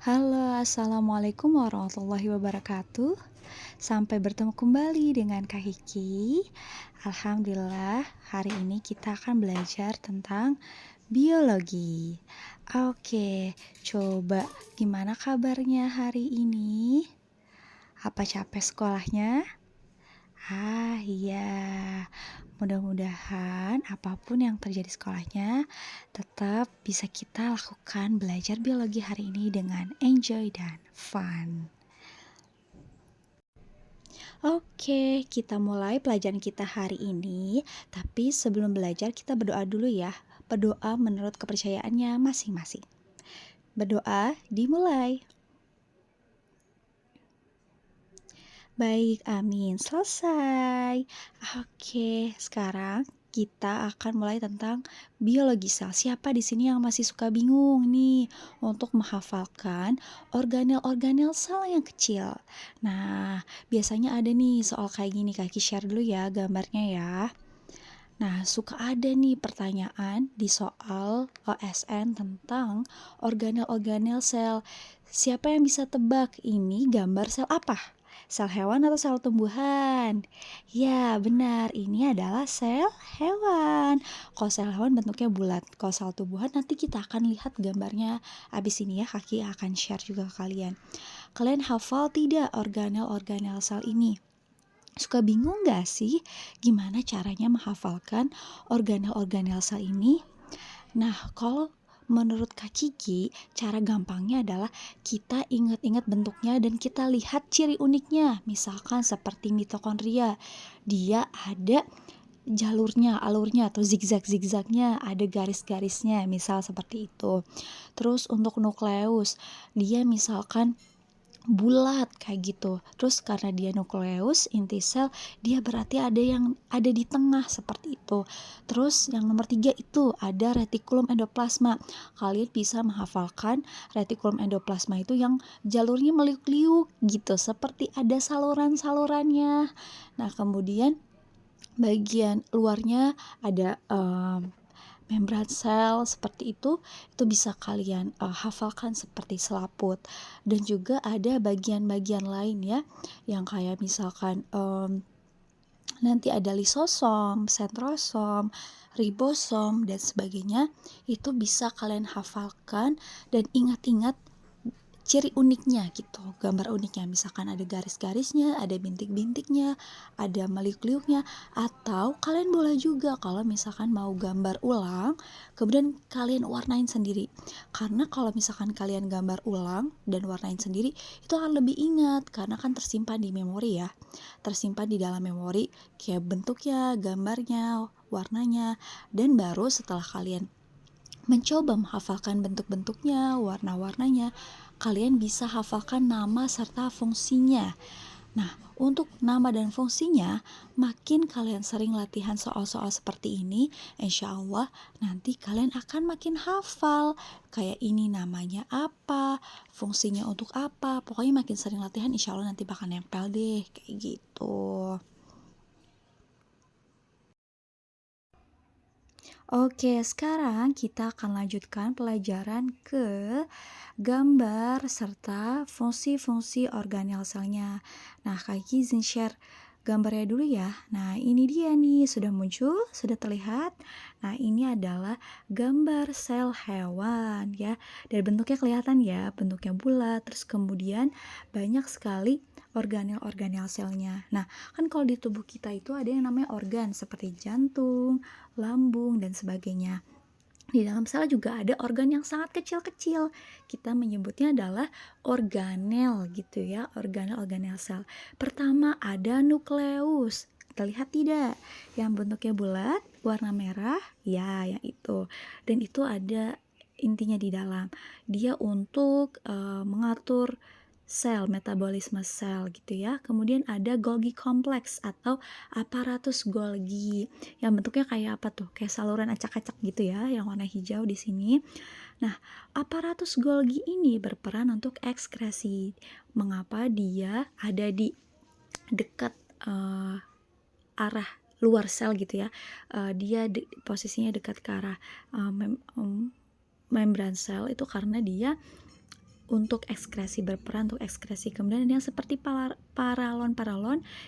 Halo, assalamualaikum warahmatullahi wabarakatuh. Sampai bertemu kembali dengan Kak Hiki. Alhamdulillah, hari ini kita akan belajar tentang biologi. Oke, coba gimana kabarnya hari ini? Apa capek sekolahnya? Iya, mudah-mudahan apapun yang terjadi sekolahnya tetap bisa kita lakukan belajar biologi hari ini dengan enjoy dan fun. Oke, kita mulai pelajaran kita hari ini. Tapi sebelum belajar kita berdoa dulu ya. Berdoa menurut kepercayaannya masing-masing. Berdoa dimulai. Baik, amin. Selesai. Oke, sekarang kita akan mulai tentang biologi sel. Siapa di sini yang masih suka bingung nih untuk menghafalkan organel-organel sel yang kecil? Nah, biasanya ada nih soal kayak gini. Kaki share dulu ya gambarnya ya. Nah, suka ada nih pertanyaan di soal OSN tentang organel-organel sel. Siapa yang bisa tebak ini gambar sel apa? Sel hewan atau sel tumbuhan? Ya, benar. Ini adalah sel hewan. Kalau sel hewan bentuknya bulat. Kalau sel tumbuhan nanti kita akan lihat gambarnya abis ini ya. Kaki akan share juga ke kalian. Kalian hafal tidak organel-organel sel ini? Suka bingung gak sih gimana caranya menghafalkan organel-organel sel ini? Nah, kalau menurut Kak Kiki, cara gampangnya adalah kita ingat-ingat bentuknya dan kita lihat ciri uniknya. Misalkan seperti mitokondria, dia ada jalurnya, alurnya atau zigzag-zigzagnya, ada garis-garisnya, misal seperti itu. Terus untuk nukleus, dia misalkan bulat kayak gitu. Terus karena dia nukleus, inti sel, dia berarti ada yang ada di tengah seperti itu. Terus yang nomor 3 itu ada retikulum endoplasma. Kalian bisa menghafalkan retikulum endoplasma itu yang jalurnya meliuk-liuk gitu, seperti ada saluran-salurannya. Nah, kemudian bagian luarnya ada membran sel seperti itu bisa kalian hafalkan seperti selaput. Dan juga ada bagian-bagian lain ya, yang kayak misalkan nanti ada lisosom, sentrosom, ribosom dan sebagainya. Itu bisa kalian hafalkan dan ingat-ingat ciri uniknya gitu, gambar uniknya. Misalkan ada garis-garisnya, ada bintik-bintiknya, ada meliuk-liuknya. Atau kalian boleh juga kalau misalkan mau gambar ulang, kemudian kalian warnain sendiri. Karena kalau misalkan kalian gambar ulang dan warnain sendiri, itu akan lebih ingat karena kan tersimpan di memori ya. Tersimpan di dalam memori kayak bentuknya, gambarnya, warnanya. Dan baru setelah kalian mencoba menghafalkan bentuk-bentuknya, warna-warnanya, kalian bisa hafalkan nama serta fungsinya. Nah, untuk nama dan fungsinya, makin kalian sering latihan soal-soal seperti ini, insya Allah nanti kalian akan makin hafal. Kayak ini namanya apa, fungsinya untuk apa. Pokoknya makin sering latihan, insya Allah nanti bakal nempel deh, kayak gitu. Oke, sekarang kita akan lanjutkan pelajaran ke gambar serta fungsi-fungsi organel selnya. Nah, Kak Iki izin share gambarnya dulu ya. Nah, ini dia nih, sudah muncul, sudah terlihat. Nah, ini adalah gambar sel hewan ya. Dari bentuknya kelihatan ya, bentuknya bulat, terus kemudian banyak sekali organel-organel selnya. Nah, kan kalau di tubuh kita itu ada yang namanya organ seperti jantung, lambung, dan sebagainya. Di dalam sel juga ada organ yang sangat kecil-kecil. Kita menyebutnya adalah organel gitu ya, organel-organel sel. Pertama ada nukleus. Terlihat tidak? Yang bentuknya bulat, warna merah, ya yang itu. Dan itu ada intinya di dalam. Dia untuk mengatur sel, metabolisme sel gitu ya. Kemudian ada Golgi kompleks atau aparatus Golgi yang bentuknya kayak apa tuh? Kayak saluran acak-acak gitu ya, yang warna hijau di sini. Nah, aparatus Golgi ini berperan untuk ekskresi. Mengapa dia ada di dekat arah luar sel gitu ya? Dia posisinya dekat ke arah membran sel itu karena dia untuk ekskresi, berperan untuk ekskresi. Kemudian yang seperti paralon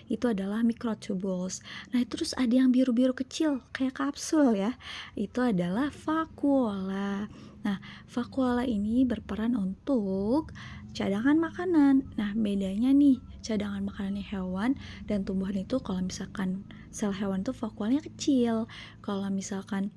itu adalah microtubules. Nah, terus ada yang biru-biru kecil kayak kapsul ya. Itu adalah vakuola. Nah, vakuola ini berperan untuk cadangan makanan. Nah, bedanya nih, cadangan makanan hewan dan tumbuhan itu kalau misalkan sel hewan itu vakuolanya kecil. Kalau misalkan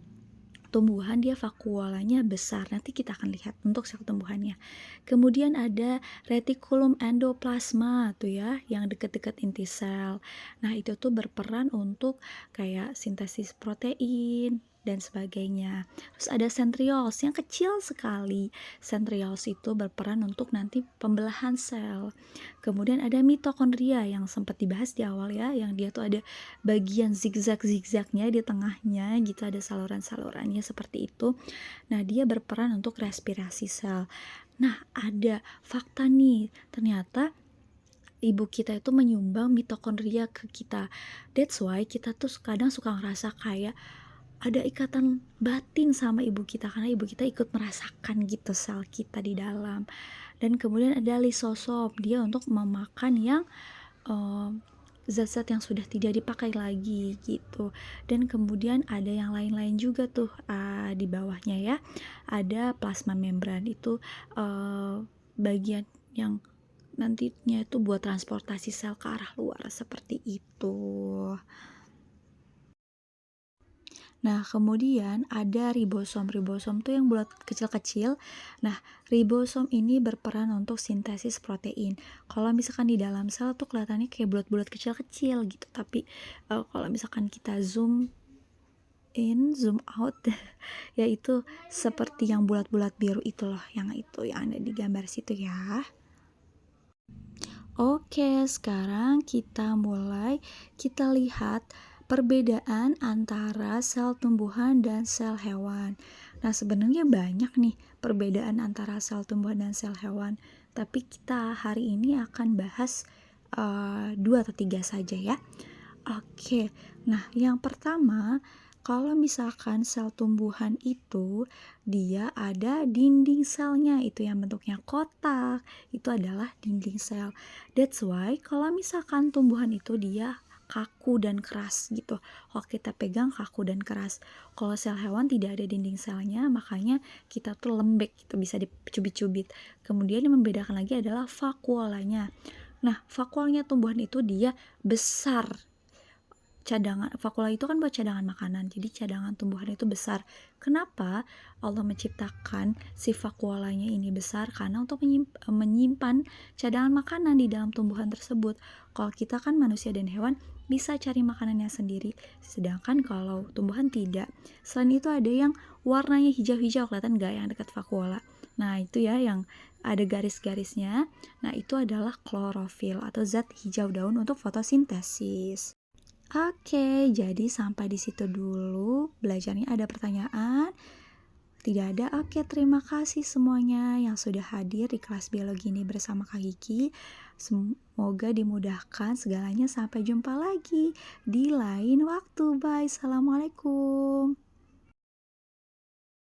tumbuhan dia vakuolanya besar. Nanti kita akan lihat untuk sel tumbuhannya. Kemudian ada retikulum endoplasma tuh ya, yang dekat-dekat inti sel. Nah, itu tuh berperan untuk kayak sintesis protein dan sebagainya. Terus ada centrioles yang kecil sekali. Centrioles itu berperan untuk nanti pembelahan sel. Kemudian ada mitokondria yang sempat dibahas di awal ya, yang dia tuh ada bagian zigzag-zigzagnya di tengahnya gitu, ada saluran-salurannya seperti itu. Nah, dia berperan untuk respirasi sel. Nah, ada fakta nih, ternyata ibu kita itu menyumbang mitokondria ke kita. That's why kita tuh kadang suka ngerasa kayak ada ikatan batin sama ibu kita, karena ibu kita ikut merasakan gitu sel kita di dalam. Dan kemudian ada lisosom, dia untuk memakan yang zat-zat yang sudah tidak dipakai lagi gitu. Dan kemudian ada yang lain-lain juga tuh di bawahnya ya, ada plasma membran, itu bagian yang nantinya itu buat transportasi sel ke arah luar seperti itu. Nah, kemudian ada ribosom. Ribosom tuh yang bulat kecil-kecil. Nah, ribosom ini berperan untuk sintesis protein. Kalau misalkan di dalam sel tuh kelihatannya kayak bulat-bulat kecil-kecil gitu. Tapi kalau misalkan kita zoom in, zoom out, yaitu seperti yang bulat-bulat biru itu loh, yang ada di gambar situ ya. Oke, sekarang kita lihat perbedaan antara sel tumbuhan dan sel hewan. Nah, sebenarnya banyak nih perbedaan antara sel tumbuhan dan sel hewan, tapi kita hari ini akan bahas 2 atau 3 saja ya. Oke, nah yang pertama, kalau misalkan sel tumbuhan itu dia ada dinding selnya, itu yang bentuknya kotak, itu adalah dinding sel. That's why kalau misalkan tumbuhan itu dia kaku dan keras gitu. Kalau kita pegang kaku dan keras. Kalau sel hewan tidak ada dinding selnya, makanya kita tuh lembek gitu, bisa dicubit-cubit. Kemudian yang membedakan lagi adalah vakuolanya. Nah, vakuolnya tumbuhan itu dia besar. Cadangan vakuola itu kan buat cadangan makanan, jadi cadangan tumbuhan itu besar. Kenapa Allah menciptakan si vakuolanya ini besar? Karena untuk menyimpan cadangan makanan di dalam tumbuhan tersebut. Kalau kita kan manusia dan hewan bisa cari makanannya sendiri, sedangkan kalau tumbuhan tidak. Selain itu ada yang warnanya hijau-hijau, kelihatan nggak yang dekat vakuola? Nah, itu ya yang ada garis-garisnya. Nah, itu adalah klorofil atau zat hijau daun untuk fotosintesis. Oke, jadi sampai di situ dulu belajarnya. Ada pertanyaan? Tidak ada? Oke, terima kasih semuanya yang sudah hadir di kelas biologi ini bersama Kak Kiki. Semoga dimudahkan segalanya. Sampai jumpa lagi di lain waktu. Bye. Assalamualaikum.